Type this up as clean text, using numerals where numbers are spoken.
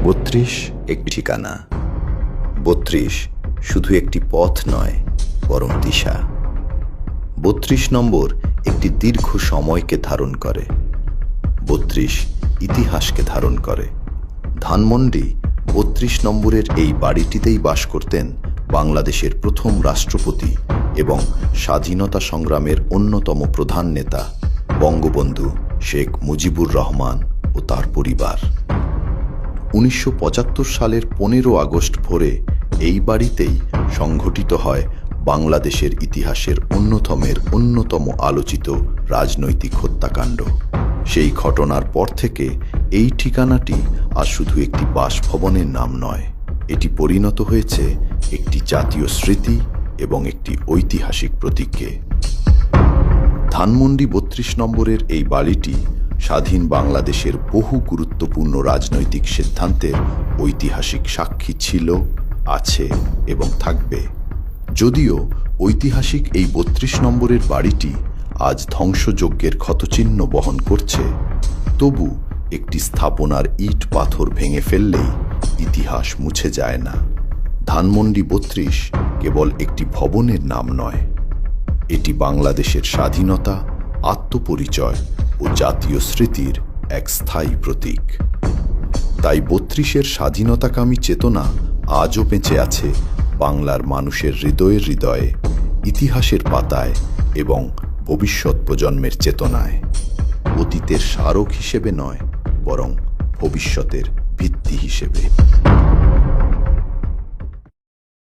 ৩২ একটি ঠিকানা। ৩২ শুধু একটি পথ নয়, বরং দিশা। ৩২ নম্বর একটি দীর্ঘ সময়কে ধারণ করে। ৩২ ইতিহাসকে ধারণ করে। ধানমন্ডি ৩২ নম্বরের এই বাড়িটিতেই বাস করতেন বাংলাদেশের প্রথম রাষ্ট্রপতি এবং স্বাধীনতা সংগ্রামের অন্যতম প্রধান নেতা বঙ্গবন্ধু শেখ মুজিবুর রহমান ও তার পরিবার। ১৯৭৫ সালের ১৫ আগস্ট ভোরে এই বাড়িতেই সংঘটিত হয় বাংলাদেশের ইতিহাসের অন্যতম আলোচিত রাজনৈতিক হত্যাকাণ্ড। সেই ঘটনার পর থেকে এই ঠিকানাটি আর শুধু একটি বাসভবনের নাম নয়, এটি পরিণত হয়েছে একটি জাতীয় স্মৃতি এবং একটি ঐতিহাসিক প্রতীকে। ধানমন্ডি ৩২ নম্বরের এই বাড়িটি স্বাধীন বাংলাদেশের বহু গুরুত্বপূর্ণ রাজনৈতিক সিদ্ধান্তের ঐতিহাসিক সাক্ষী ছিল, আছে এবং থাকবে। যদিও ঐতিহাসিক এই ৩২ নম্বরের বাড়িটি আজ ধ্বংসযজ্ঞের ক্ষতচিহ্ন বহন করছে, তবু একটি স্থাপনার ইট পাথর ভেঙে ফেললেই ইতিহাস মুছে যায় না। ধানমন্ডি ৩২ কেবল একটি ভবনের নাম নয়, এটি বাংলাদেশের স্বাধীনতা, আত্মপরিচয় ও জাতীয় স্মৃতির এক স্থায়ী প্রতীক। তাই ৩২-এর স্বাধীনতাকামী চেতনা আজও বেঁচে আছে বাংলার মানুষের হৃদয়ে, ইতিহাসের পাতায় এবং ভবিষ্যৎ প্রজন্মের চেতনায়। অতীতের স্মারক হিসেবে নয়, বরং ভবিষ্যতের ভিত্তি হিসেবে।